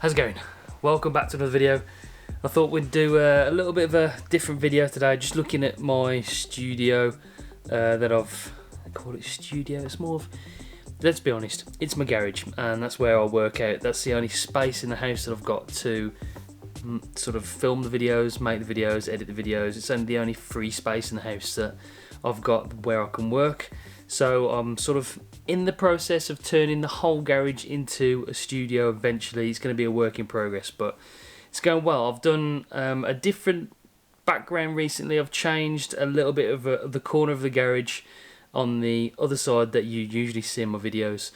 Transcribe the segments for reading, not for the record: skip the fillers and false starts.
How's it going? Welcome back to another video. I thought we'd do a little bit of a different video today, just looking at my studio that I call it studio. It's more of, let's be honest, it's my garage, and that's where I work out. That's the only space in the house that I've got to sort of film the videos, make the videos, edit the videos. It's only the only free space in the house that I've got where I can work. So I'm sort of in the process of turning the whole garage into a studio eventually. It's going to be a work in progress, but it's going well. I've done a different background recently. I've changed a little bit of the corner of the garage on the other side that you usually see in my videos.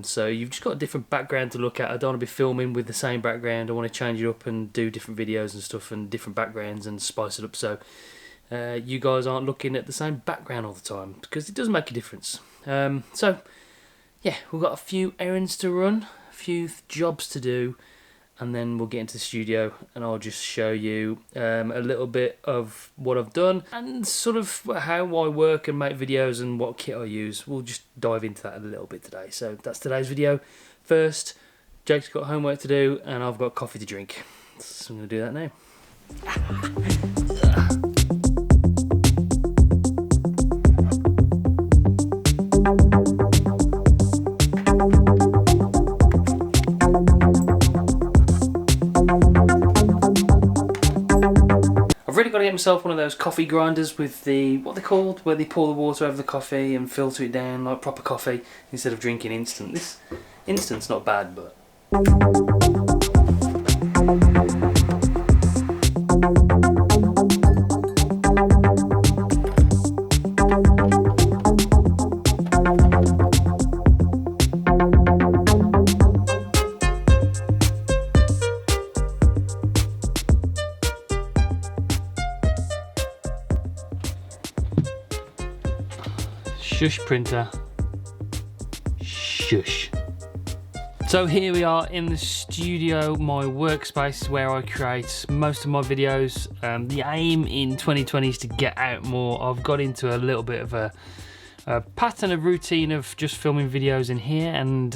So you've just got a different background to look at. I don't want to be filming with the same background. I want to change it up and do different videos and stuff and different backgrounds and spice it up, so you guys aren't looking at the same background all the time, because it does make a difference. So yeah, we've got a few errands to run, a few jobs to do, and then we'll get into the studio and I'll just show you a little bit of what I've done and sort of how I work and make videos and what kit I use. We'll just dive into that a little bit today. So that's today's video. First, Jake's got homework to do and I've got coffee to drink, so I'm going to do that now. I've really got to get myself one of those coffee grinders with the, what they're called, where they pour the water over the coffee and filter it down like proper coffee instead of drinking instant. This instant's not bad, but... Shush, printer. Shush. So here we are in the studio, my workspace where I create most of my videos. The aim in 2020 is to get out more. I've got into a little bit of a pattern, a routine of just filming videos in here, and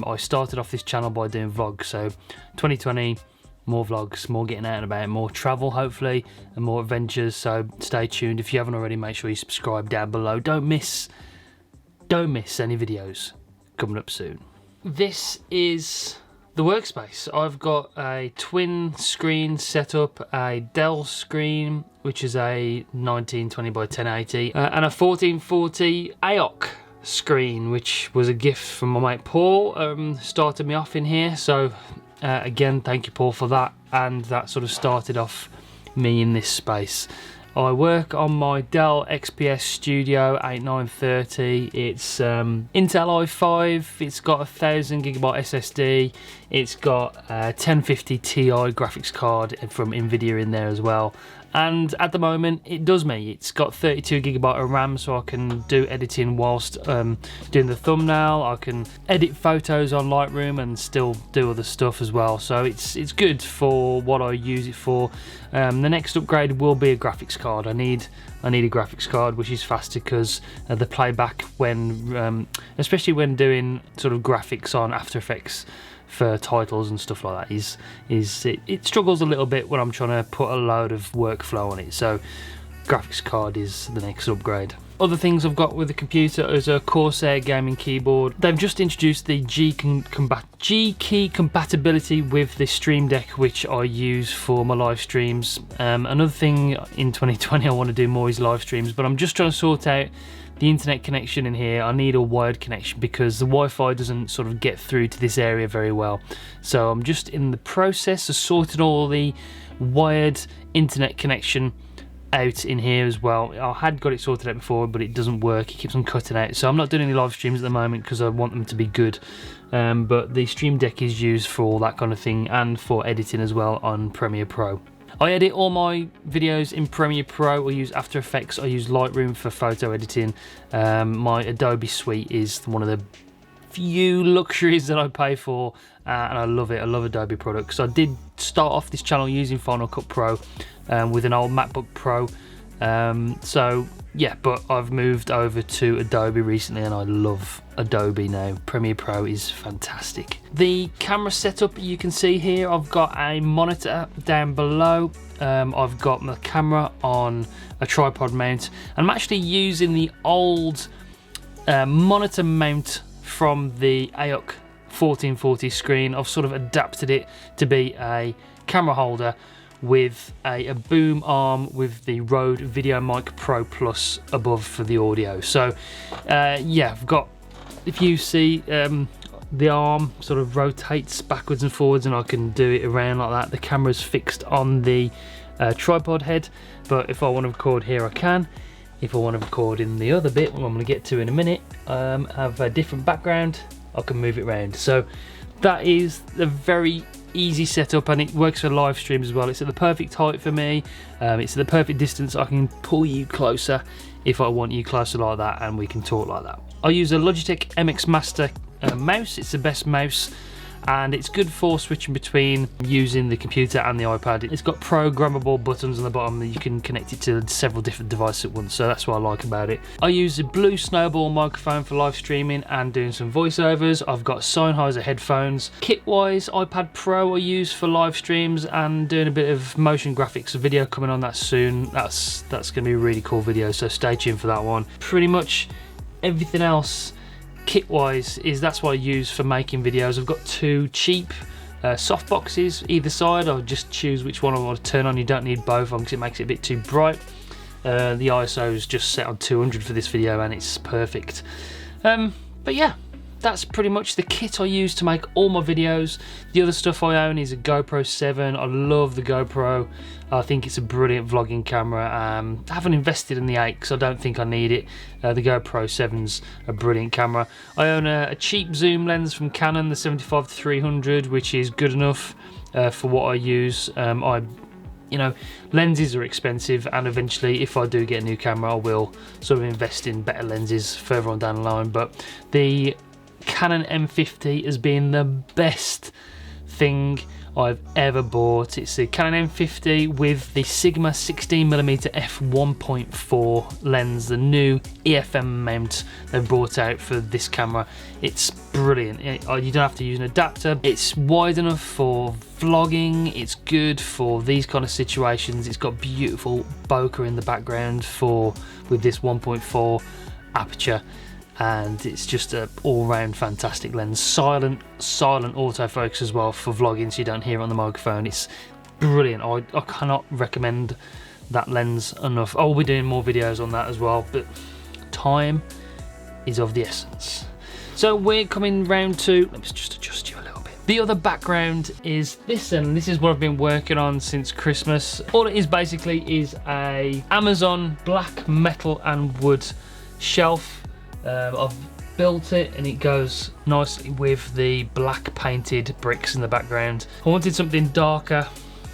I started off this channel by doing vlogs. So 2020, more vlogs, more getting out and about, more travel hopefully, and more adventures. So stay tuned. If you haven't already, make sure you subscribe down below. Don't miss any videos coming up soon. This is the workspace. I've got a twin screen set up, a Dell screen which is a 1920 by 1080 and a 1440 AOC screen, which was a gift from my mate Paul. Started me off in here, so again, thank you Paul for that, and that sort of started off me in this space. I work on my Dell XPS Studio 8930. It's Intel i5, it's got a 1000GB SSD, it's got a 1050 Ti graphics card from Nvidia in there as well. And at the moment it does me. It's got 32GB of RAM, so I can do editing whilst doing the thumbnail. I can edit photos on Lightroom and still do other stuff as well. So it's good for what I use it for. The next upgrade will be a graphics card. I need a graphics card which is faster, because the playback when, especially when doing sort of graphics on After Effects for titles and stuff like that, it struggles a little bit when I'm trying to put a load of workflow on it. So graphics card is the next upgrade. Other things I've got with the computer is a Corsair gaming keyboard. They've just introduced the G key compatibility with the Stream Deck, which I use for my live streams. Another thing in 2020 I want to do more is live streams, but I'm just trying to sort out the internet connection in here. I need a wired connection because the Wi-Fi doesn't sort of get through to this area very well. So I'm just in the process of sorting all the wired internet connection out in here as well. I had got it sorted out before, but it doesn't work. It keeps on cutting out. So I'm not doing any live streams at the moment because I want them to be good. But the Stream Deck is used for all that kind of thing and for editing as well on Premiere Pro. I edit all my videos in Premiere Pro. I use After Effects. I use Lightroom for photo editing. My Adobe suite is one of the few luxuries that I pay for, and I love it. I love Adobe products. I did start off this channel using Final Cut Pro with an old MacBook Pro. So Yeah, but I've moved over to Adobe recently and I love Adobe now. Premiere Pro is fantastic. The camera setup you can see here, I've got a monitor down below. I've got my camera on a tripod mount. I'm actually using the old monitor mount from the AOC 1440 screen. I've sort of adapted it to be a camera holder with a boom arm with the Rode Video Mic Pro Plus above for the audio. So yeah, I've got, if you see the arm sort of rotates backwards and forwards and I can do it around like that. The camera's fixed on the tripod head, but if I want to record here I can. If I want to record in the other bit, what I'm going to get to in a minute, have a different background, I can move it around. So that is a very easy setup and it works for live streams as well. It's at the perfect height for me. It's at the perfect distance. I can pull you closer if I want you closer like that, and we can talk like that. I use a Logitech MX Master mouse. It's the best mouse and it's good for switching between using the computer and the iPad. It's got programmable buttons on the bottom that you can connect it to several different devices at once, so that's what I like about it. I use the Blue Snowball microphone for live streaming and doing some voiceovers. I've got Sennheiser headphones. Kit-wise, iPad Pro I use for live streams and doing a bit of motion graphics, a video coming on that soon. That's going to be a really cool video, so stay tuned for that one. Pretty much everything else kit-wise that's what I use for making videos. I've got two cheap soft boxes either side. I'll just choose which one I want to turn on. You don't need both on because it makes it a bit too bright. The ISO is just set on 200 for this video and it's perfect. But yeah, that's pretty much the kit I use to make all my videos. The other stuff I own is a GoPro 7. I love the GoPro. I think it's a brilliant vlogging camera. I haven't invested in the 8 because I don't think I need it. The GoPro 7's a brilliant camera. I own a cheap zoom lens from Canon, the 75-300, which is good enough for what I use. You know, lenses are expensive, and eventually if I do get a new camera I will sort of invest in better lenses further on down the line. But the Canon M50 has been the best thing I've ever bought. It's the Canon M50 with the Sigma 16mm f1.4 lens, the new EFM mount they've brought out for this camera. It's brilliant. You don't have to use an adapter. It's wide enough for vlogging. It's good for these kind of situations. It's got beautiful bokeh in the background with this 1.4 aperture. And it's just an all-round fantastic lens. Silent autofocus as well for vlogging, so you don't hear it on the microphone. It's brilliant. I cannot recommend that lens enough. I'll be doing more videos on that as well, but time is of the essence. So we're coming round to, let's just adjust you a little bit. The other background is this, and this is what I've been working on since Christmas. All it is basically is a Amazon black metal and wood shelf. I've built it and it goes nicely with the black painted bricks in the background. I wanted something darker,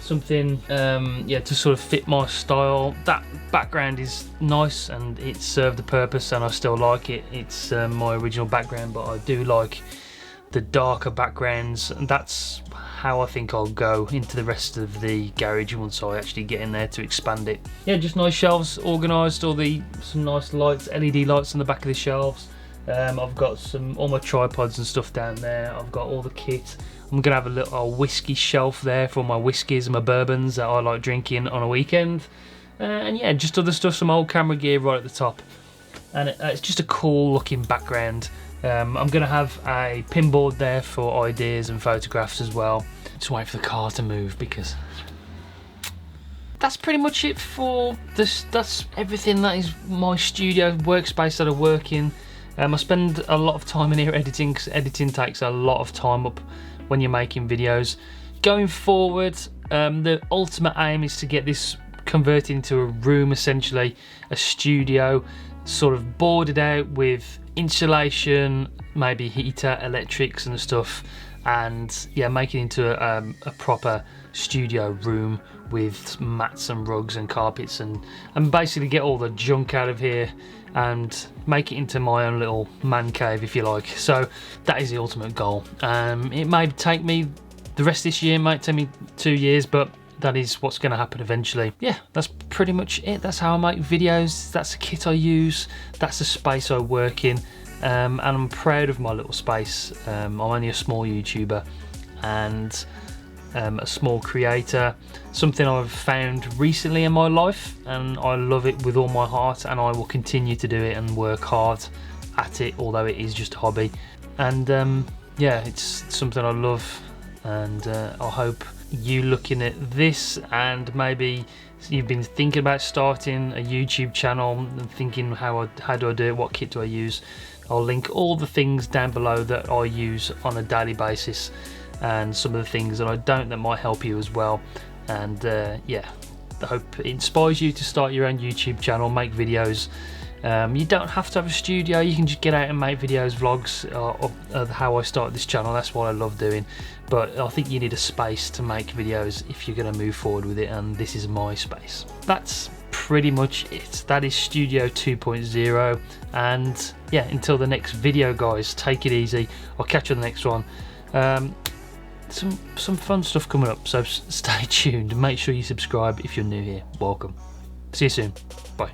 something yeah, to sort of fit my style. That background is nice and it served the purpose and I still like it. It's my original background, but I do like the darker backgrounds, and that's how I think I'll go into the rest of the garage once I actually get in there to expand it. Yeah, just nice shelves organised, some nice lights, LED lights on the back of the shelves. I've got all my tripods and stuff down there. I've got all the kit. I'm gonna have a little whiskey shelf there for my whiskies and my bourbons that I like drinking on a weekend. And yeah, just other stuff, some old camera gear right at the top. And it's just a cool looking background. I'm going to have a pinboard there for ideas and photographs as well. Just wait for the car to move because that's pretty much it for this. That's everything that is my studio workspace that I work in. I spend a lot of time in here editing because editing takes a lot of time up when you're making videos. Going forward, the ultimate aim is to get this converted into a room, essentially a studio, sort of boarded out with insulation, maybe heater, electrics and stuff, and yeah, make it into a proper studio room with mats and rugs and carpets and basically get all the junk out of here and make it into my own little man cave, if you like. So that is the ultimate goal. It may take me the rest of this year, might take me 2 years, but that is what's going to happen eventually. Yeah, that's pretty much it. That's how I make videos. That's the kit I use. That's the space I work in. And I'm proud of my little space. I'm only a small YouTuber and a small creator. Something I've found recently in my life, and I love it with all my heart, and I will continue to do it and work hard at it, although it is just a hobby. And yeah, it's something I love, and I hope you looking at this and maybe you've been thinking about starting a YouTube channel and thinking how do I do it, what kit do I use. I'll link all the things down below that I use on a daily basis, and some of the things that I don't that might help you as well. And yeah, I hope it inspires you to start your own YouTube channel, make videos. You don't have to have a studio, you can just get out and make videos, vlogs of how I started this channel. That's what I love doing. But I think you need a space to make videos if you're going to move forward with it, and this is my space. That's pretty much it. That is Studio 2.0, and yeah, until the next video guys, take it easy. I'll catch you on the next one. Some fun stuff coming up, so stay tuned. Make sure you subscribe if you're new here. Welcome. See you soon. Bye.